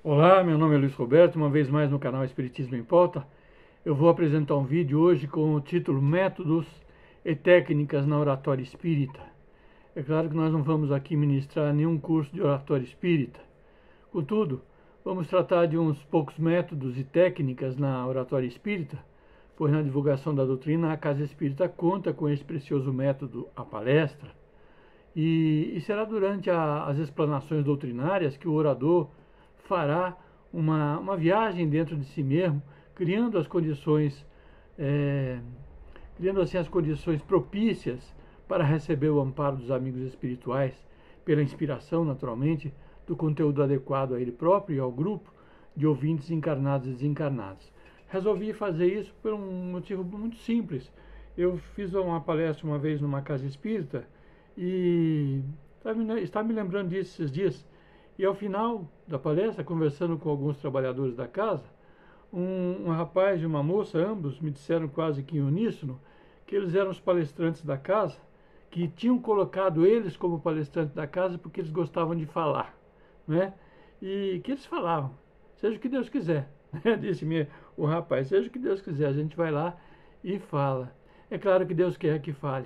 Olá, meu nome é Luiz Roberto, uma vez mais no canal Espiritismo em Pauta. Eu vou apresentar um vídeo hoje com o título Métodos e Técnicas na Oratória Espírita. É claro que nós não vamos aqui ministrar nenhum curso de oratória espírita. Contudo, vamos tratar de uns poucos métodos e técnicas na oratória espírita, pois na divulgação da doutrina a Casa Espírita conta com esse precioso método, a palestra, e será durante as explanações doutrinárias que o orador fará uma viagem dentro de si mesmo, criando as condições, é, criando assim as condições propícias para receber o amparo dos amigos espirituais, pela inspiração, naturalmente, do conteúdo adequado a ele próprio e ao grupo de ouvintes encarnados e desencarnados. Resolvi fazer isso por um motivo muito simples. Eu fiz uma palestra uma vez numa casa espírita e está me lembrando disso esses dias. E ao final da palestra, conversando com alguns trabalhadores da casa, um rapaz e uma moça, ambos me disseram quase que em uníssono, que eles eram os palestrantes da casa, que tinham colocado eles como palestrantes da casa porque eles gostavam de falar, né? E que eles falavam, seja o que Deus quiser, né? Disse-me o rapaz, seja o que Deus quiser, a gente vai lá e fala. É claro que Deus quer que fale,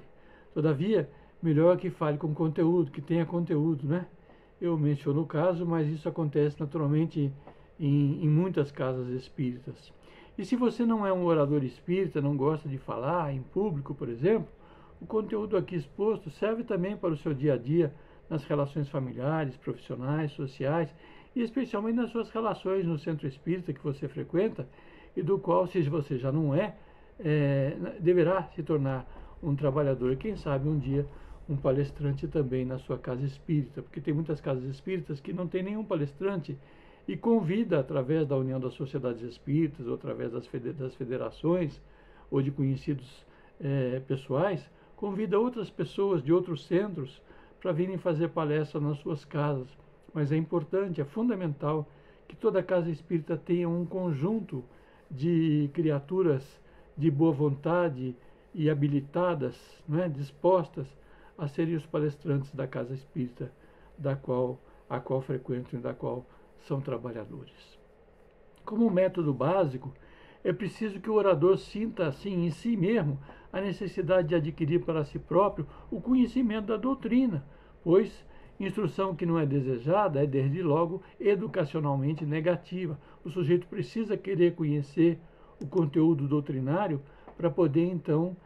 todavia, melhor que fale com conteúdo, que tenha conteúdo, né? Eu menciono o caso, mas isso acontece naturalmente em muitas casas espíritas. E se você não é um orador espírita, não gosta de falar em público, por exemplo, o conteúdo aqui exposto serve também para o seu dia a dia nas relações familiares, profissionais, sociais e especialmente nas suas relações no centro espírita que você frequenta e do qual, se você já não deverá se tornar um trabalhador e quem sabe um dia um palestrante também na sua casa espírita, porque tem muitas casas espíritas que não tem nenhum palestrante e convida, através da União das Sociedades Espíritas, ou através das federações, ou de conhecidos pessoais, convida outras pessoas de outros centros para virem fazer palestra nas suas casas. Mas é importante, é fundamental que toda casa espírita tenha um conjunto de criaturas de boa vontade e habilitadas, não é, dispostas a serem os palestrantes da casa espírita a qual frequentam e da qual são trabalhadores. Como método básico, é preciso que o orador sinta assim em si mesmo a necessidade de adquirir para si próprio o conhecimento da doutrina, pois instrução que não é desejada é desde logo educacionalmente negativa. O sujeito precisa querer conhecer o conteúdo doutrinário para poder então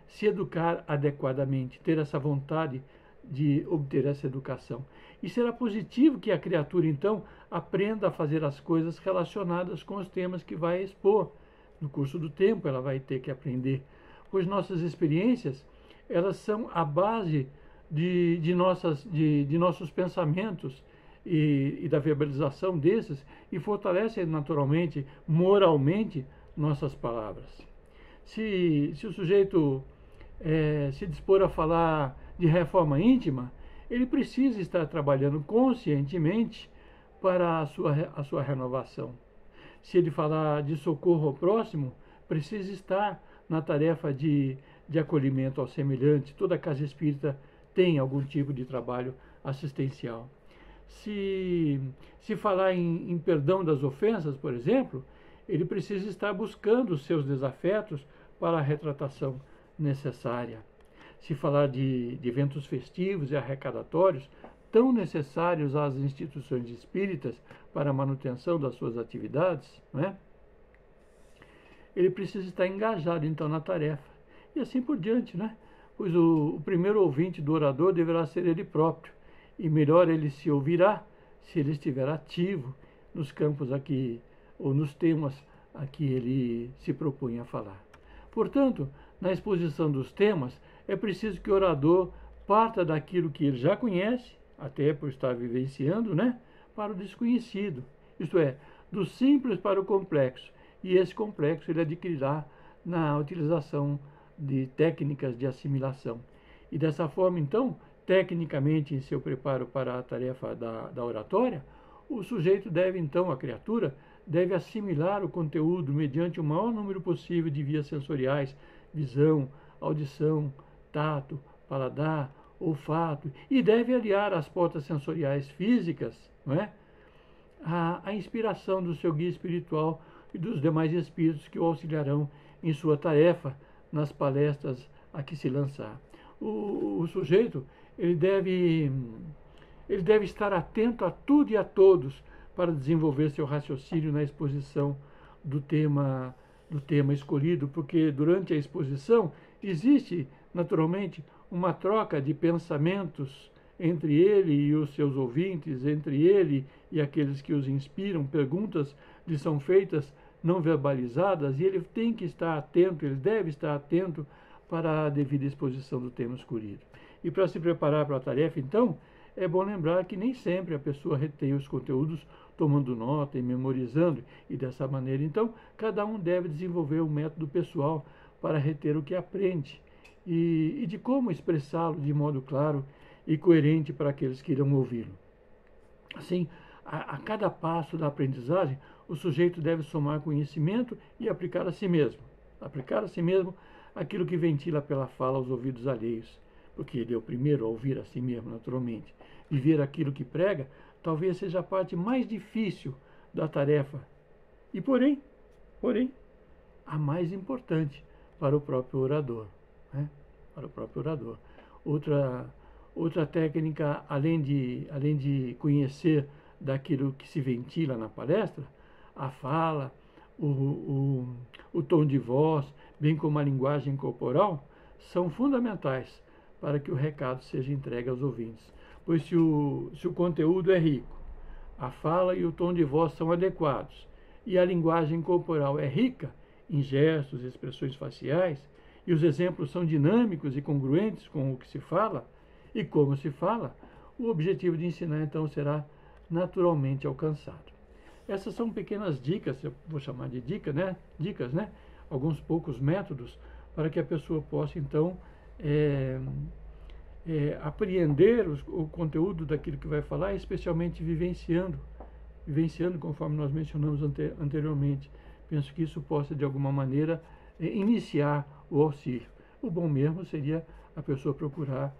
se educar adequadamente, ter essa vontade de obter essa educação. E será positivo que a criatura, então, aprenda a fazer as coisas relacionadas com os temas que vai expor. No curso do tempo, ela vai ter que aprender, pois nossas experiências, elas são a base de nossos pensamentos e da verbalização desses e fortalecem naturalmente, moralmente, nossas palavras. Se o sujeito se dispor a falar de reforma íntima, ele precisa estar trabalhando conscientemente para a sua renovação. Se ele falar de socorro ao próximo, precisa estar na tarefa de acolhimento ao semelhante. Toda casa espírita tem algum tipo de trabalho assistencial. Se falar em perdão das ofensas, por exemplo, ele precisa estar buscando os seus desafetos para a retratação necessária. Se falar de eventos festivos e arrecadatórios, tão necessários às instituições espíritas para a manutenção das suas atividades, não é? Ele precisa estar engajado, então, na tarefa. E assim por diante, né? Pois o primeiro ouvinte do orador deverá ser ele próprio. E melhor ele se ouvirá se ele estiver ativo nos campos aqui, ou nos temas a que ele se propõe a falar. Portanto, na exposição dos temas, é preciso que o orador parta daquilo que ele já conhece, até por estar vivenciando, né, para o desconhecido. Isto é, do simples para o complexo. E esse complexo ele adquirirá na utilização de técnicas de assimilação. E dessa forma, então, tecnicamente, em seu preparo para a tarefa da oratória, o sujeito deve, então, a criatura, deve assimilar o conteúdo mediante o maior número possível de vias sensoriais, visão, audição, tato, paladar, olfato, e deve aliar as portas sensoriais físicas, não é? a inspiração do seu guia espiritual e dos demais espíritos que o auxiliarão em sua tarefa nas palestras a que se lançar. O sujeito ele deve estar atento a tudo e a todos para desenvolver seu raciocínio na exposição do tema escolhido, porque durante a exposição existe naturalmente uma troca de pensamentos entre ele e os seus ouvintes, entre ele e aqueles que os inspiram. Perguntas lhe são feitas não verbalizadas e ele tem que estar atento, ele deve estar atento para a devida exposição do tema escolhido. E para se preparar para a tarefa, então, é bom lembrar que nem sempre a pessoa retém os conteúdos tomando nota e memorizando, e dessa maneira, então, cada um deve desenvolver um método pessoal para reter o que aprende e de como expressá-lo de modo claro e coerente para aqueles que irão ouvi-lo. Assim, a cada passo da aprendizagem, o sujeito deve somar conhecimento e aplicar a si mesmo. Aplicar a si mesmo aquilo que ventila pela fala aos ouvidos alheios, porque ele é o primeiro a ouvir a si mesmo, naturalmente. Viver aquilo que prega talvez seja a parte mais difícil da tarefa e, porém, a mais importante para o próprio orador. Né? Para o próprio orador. Outra técnica, além de conhecer daquilo que se ventila na palestra, a fala, o tom de voz, bem como a linguagem corporal, são fundamentais para que o recado seja entregue aos ouvintes. Pois se o conteúdo é rico, a fala e o tom de voz são adequados, e a linguagem corporal é rica em gestos, expressões faciais, e os exemplos são dinâmicos e congruentes com o que se fala e como se fala, o objetivo de ensinar então será naturalmente alcançado. Essas são pequenas dicas, eu vou chamar de dicas, né? Alguns poucos métodos para que a pessoa possa então apreender o conteúdo daquilo que vai falar, especialmente vivenciando conforme nós mencionamos anteriormente. Penso que isso possa de alguma maneira iniciar o auxílio. O bom mesmo seria a pessoa procurar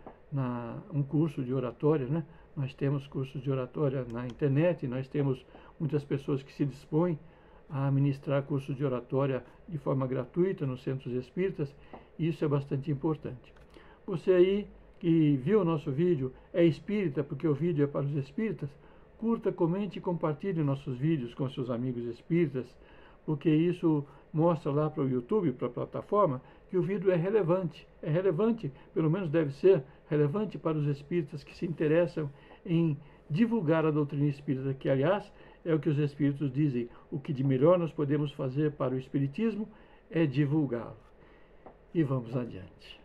um curso de oratória, né? Nós temos cursos de oratória na internet, nós temos muitas pessoas que se dispõem a ministrar cursos de oratória de forma gratuita nos centros espíritas, e isso é bastante importante. Você aí que viu o nosso vídeo é espírita, porque o vídeo é para os espíritas, curta, comente e compartilhe nossos vídeos com seus amigos espíritas, porque isso mostra lá para o YouTube, para a plataforma, que o vídeo é relevante, pelo menos deve ser relevante para os espíritas que se interessam em divulgar a doutrina espírita, que aliás é o que os espíritos dizem, o que de melhor nós podemos fazer para o espiritismo é divulgá-lo. E vamos adiante.